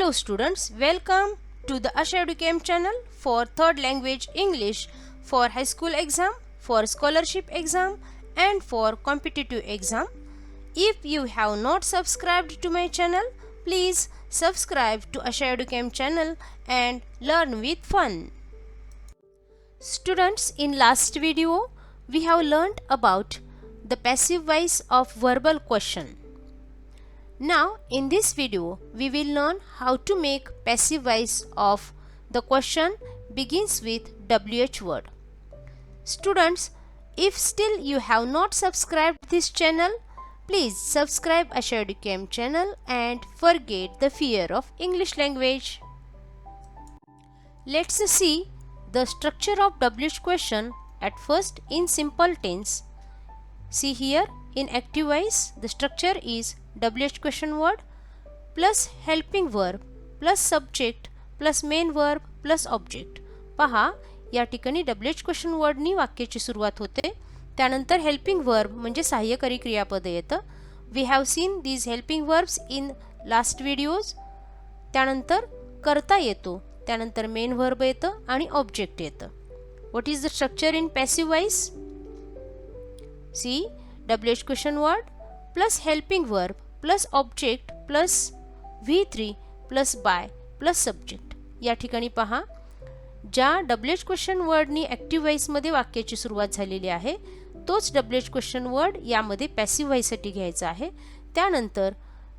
Hello students, welcome to the Asha Educam channel for third language English for high school exam, for scholarship exam and for competitive exam. If you have not subscribed to my channel, please subscribe to Asha Educam channel and learn with fun. Students, in last video we have learned about the passive voice of verbal question. Now in this video we will learn how to make passive voice of the question begins with WH word. Students, if still you have not subscribed this channel, please subscribe Asha Educam channel and forget the fear of English language. Let's see the structure of WH question at first in simple tense. See here, in active voice the structure is WH question word plus helping verb plus subject plus main verb plus object. पहा या ठिकाणी WH question वर्डनी वाक्याची सुरुवात होते. त्यानंतर helping verb म्हणजे सहाय्यकारी क्रियापद येतं. We have seen these helping verbs in last videos. त्यानंतर कर्ता येतो, त्यानंतर मेन वर्ब येतं आणि ऑब्जेक्ट येतं. What is the structure in passive voice? See WH question word plus helping verb plus object plus V3 plus by plus subject. या ठिकाणी पहा ज्या WH क्वेश्चन वर्डनी ॲक्टिव्ह वॉइसमध्ये वाक्याची सुरुवात झालेली आहे तोच WH क्वेश्चन वर्ड यामध्ये पॅसिव्ह वॉइससाठी घ्यायचा आहे. त्यानंतर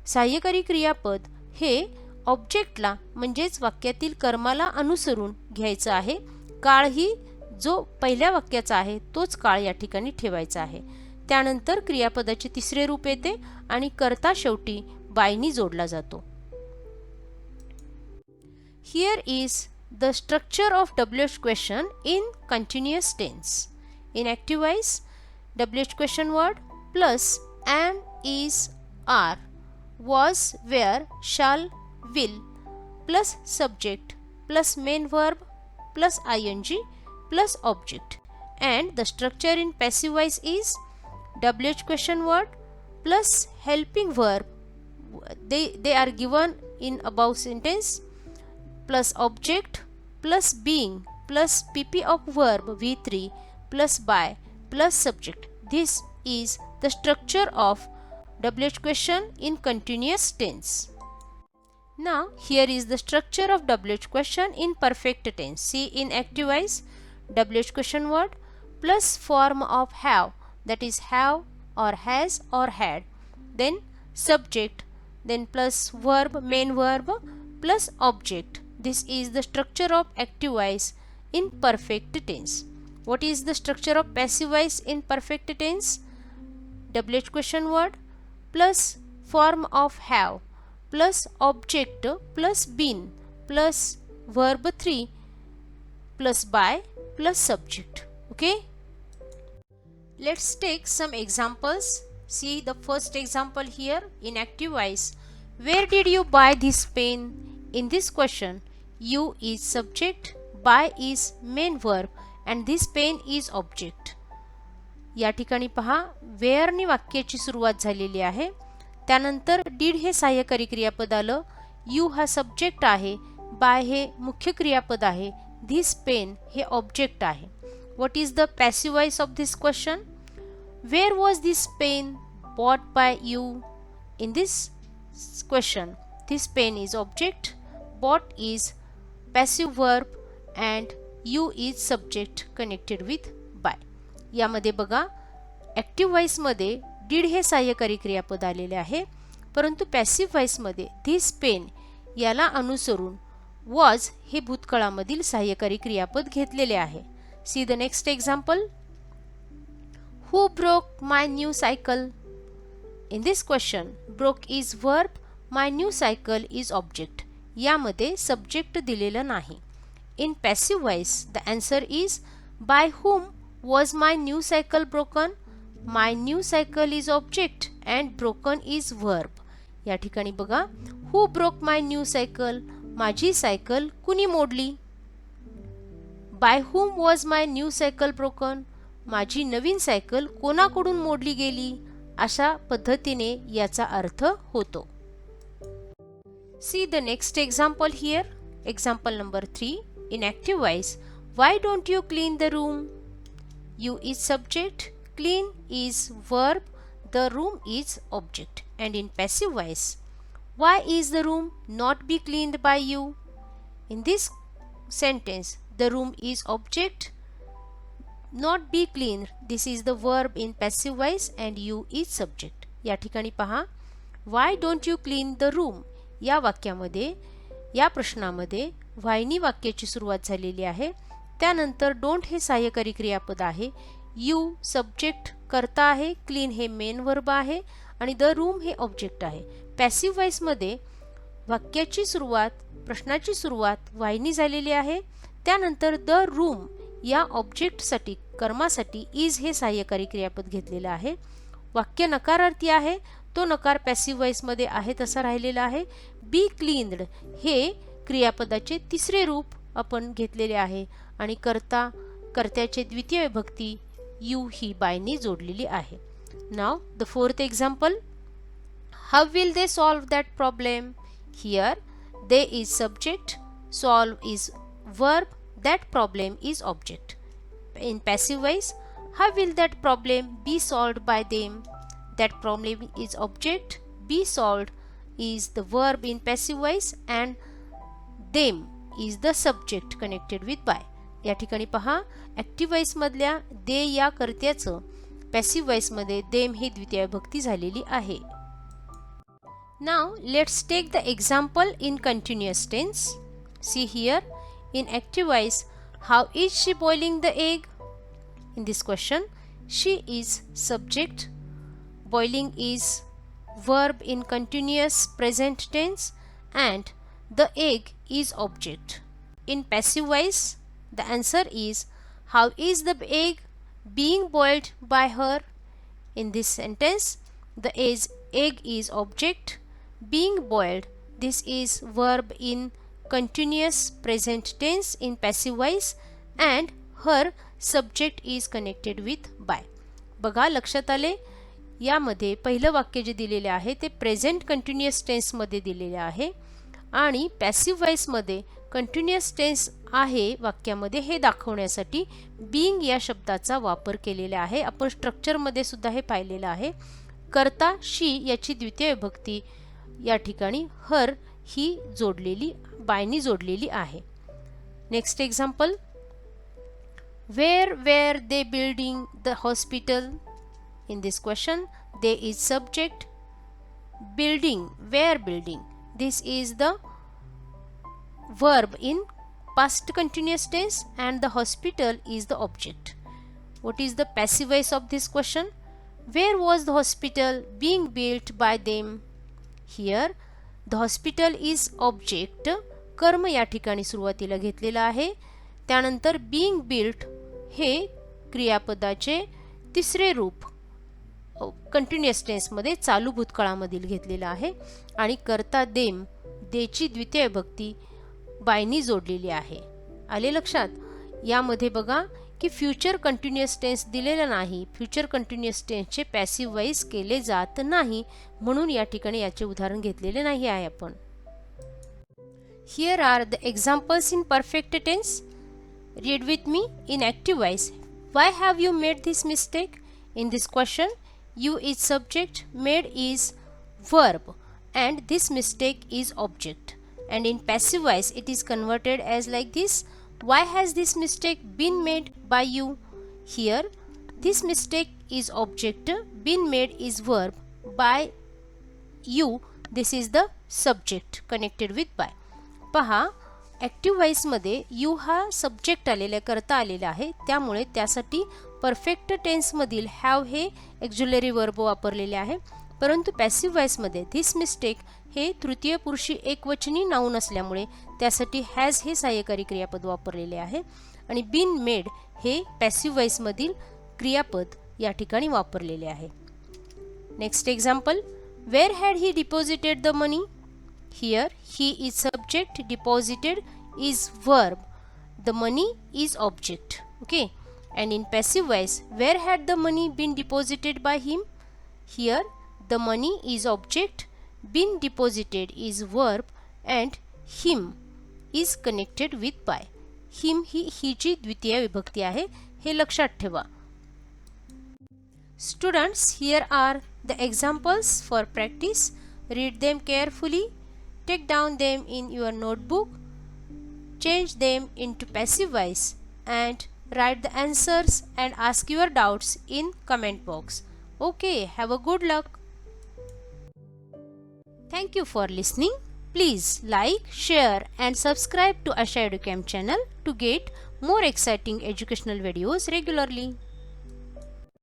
सहाय्यकारी क्रियापद हे ऑब्जेक्टला म्हणजेच वाक्यातील कर्माला अनुसरून घ्यायचं आहे. काळही जो पहिल्या वाक्याचा आहे तोच काळ या ठिकाणी ठेवायचा आहे. त्यानंतर क्रियापदाचे तिसरे रूप येते आणि कर्ता शेवटी बायनी जोडला जातो. Here is the structure of WH question in continuous tense. In active voice WH question word plus am, is, are, was, were, shall, will plus subject plus main verb plus ing plus object. And the structure in passive voice is WH question word plus helping verb, they are given in above sentence, plus object plus being plus pp of verb V3 plus by plus subject. This is the structure of WH question in continuous tense. Now here is the structure of WH question in perfect tense. See, in active voice WH question word plus form of have, that is have or has or had, then subject, then plus verb main verb plus object. This is the structure of active voice in perfect tense. What is the structure of passive voice in perfect tense? WH question word plus form of have plus object plus been plus verb 3 plus by plus subject. Okay, let's take some examples. See the first example here in active voice. Where did you buy this pen? In this question, you is subject, buy is main verb and this pen is object. या ठिकाणी पहा वेअरनी वाक्याची सुरुवात झालेली आहे. त्यानंतर did हे सहाय्यकारी क्रियापद आलं, यू हा सब्जेक्ट आहे, बाय हे मुख्य क्रियापद आहे, धिस पेन हे ऑब्जेक्ट आहे. What is the passive voice of this question? Where was this pen bought by you? In this question this pen is object, bought is passive verb and you is subject connected with by. यामध्ये बघा active व्हॉइसमध्ये did हे सहाय्यकारी क्रियापद आलेले आहे, परंतु passive व्हॉइसमध्ये this pen याला अनुसरून वॉज हे भूतकाळामधील सहाय्यकारी क्रियापद घेतलेले आहे. See the next example. Who broke my new cycle? In this question broke is verb, my new cycle is object. यामध्ये सब्जेक्ट दिलेलं नाही. In passive voice the answer is by whom was my new cycle broken? My new cycle is object and broken is verb. या ठिकाणी बघा who broke my new cycle? माझी cycle कुणी मोडली? By whom was my new cycle broken? माझी नवीन cycle कोणाकडून मोडली गेली? अशा पद्धतीने याचा अर्थ होतो. See the next example here. Example number 3. In active voice, why don't you clean the room? You is subject, clean is verb, the room is object. And in passive voice, why is the room not be cleaned by you? In this sentence, the room is object, not be cleaned, this is the verb in passive voice and you is subject. या ठिकाणी पहा, why don't you clean the room या वाक्यामध्ये, या प्रश्नामध्ये व्हायनी वाक्याची सुरुवात झालेली आहे. त्यानंतर डोंट हे सहाय्यकारी क्रियापद आहे, यू सब्जेक्ट करता आहे, क्लीन हे मेन वर्ब आहे आणि द रूम हे ऑब्जेक्ट आहे. पॅसिव्ह व्हॉइस मध्ये वाक्याची सुरुवात, प्रश्नाची सुरुवात व्हायनी झालेली आहे. त्यानंतर द रूम या ऑब्जेक्टसाठी, कर्मासाठी इज हे सहाय्यकारी क्रियापद घेतलेलं आहे. वाक्य नकारार्थी आहे, तो नकार पॅसिव्ह व्हॉइस मध्ये आहे तसा राहिलेला आहे. बी क्लीन्ड हे क्रियापदाचे तिसरे रूप आपण घेतलेले आहे आणि कर्त्याचे द्वितीय विभक्ती यू ही बायनी जोडलेली आहे. नाव the fourth example. How will they solve that problem? Here they is subject, solve is verb, that problem is object. In passive voice, how will that problem be solved by them? That problem is object, be solved is the verb in passive voice and them is the subject connected with by. या ठिकाणी पहा, active voice मधल्या दे या कर्त्याचं passive voice मध्ये them he द्वितीय विभक्ती झालेली आहे. Now let's take the example in continuous tense. See here. In active voice, how is she boiling the egg? In this question, she is subject, boiling is verb in continuous present tense and the egg is object. In passive voice, the answer is how is the egg being boiled by her? In this sentence, the egg is object, being boiled, this is verb in continuous present tense in passive voice and her subject is connected with by. बघा, लक्षात आले, यामध्ये पहिलं वाक्य जे दिलेले आहे ते प्रेझेंट कंटिन्युअस टेन्स मध्ये दिलेले आहे आणि पॅसिव्ह व्हॉइस मध्ये कंटिन्युअस टेन्स आहे वाक्यामध्ये हे दाखवण्यासाठी बीइंग या शब्दाचा वापर केलेला आहे. आपण स्ट्रक्चर मध्ये सुद्धा हे पाहिलेलं आहे. कर्ता शी याची द्वितीय विभक्ती या ठिकाणी हर ही जोडलेली, बायनी जोडलेली आहे. Next example. Where were they building the hospital? In this question they is subject, building were building, this is the verb in past continuous tense and the hospital is the object. What is the passive voice of this question? Where was the hospital being built by them? Here the hospital is object, कर्म या ठिकाणी सुरुवातीला घेतलेला आहे. त्यानंतर being built हे क्रियापदाचे तिसरे रूप कंटिन्युअस टेन्स मध्ये चालू भूतकाळामधील घेतलेला आहे आणि कर्ता देम, देची द्वितीय विभक्ती बायनी जोडलेली आहे. आले लक्षात? यामध्ये बघा की फ्युचर कंटिन्युअस टेन्स दिलेला नाही, फ्युचर कंटिन्युअस टेन्सचे पॅसिव्ह व्हॉइस केले जात नाही, म्हणून या ठिकाणी याचे उदाहरण घेतलेले नाही आहे आपण. Here are the examples in perfect tense. Read with me. In active voice, why have you made this mistake? In this question, you is subject, made is verb and this mistake is object. And in passive voice it is converted as like this. Why has this mistake been made by you? Here this mistake is object, been made is verb, by you this is the subject connected with by. पहा, active voice मध्ये you हा subject आलेला, करता आलेला आहे, त्यामुळे त्यासाठी perfect tense मधील हॅव हे ऑक्झिलरी वर्ब वापरलेले आहे. परंतु पॅसिव्ह व्हॉइस मध्ये धिस मिस्टेक हे तृतीय पुरुषी एकवचनी नाऊन असल्यामुळे त्यासाठी हॅज हे सहाय्यकारी क्रियापद वापरलेले आहे आणि बीन मेड हे पॅसिव्ह व्हॉइस मधील क्रियापद या ठिकाणी वापरलेले आहे. Next example. Where had he deposited the money? Here he is subject, deposited is verb, the money is object. Okay. And in passive voice, where had the money been deposited by him? Here the money is object, been deposited is verb, and him is connected with by. him ही जी द्वितीय विभक्ती आहे हे लक्षात ठेवा. Students, here are the examples for practice. Read them carefully, take down them in your notebook, change them into passive voice and write the answers and ask your doubts in comment box. Okay, have a good luck. Thank you for listening. Please like, share and subscribe to Asha EduCamp channel to get more exciting educational videos regularly.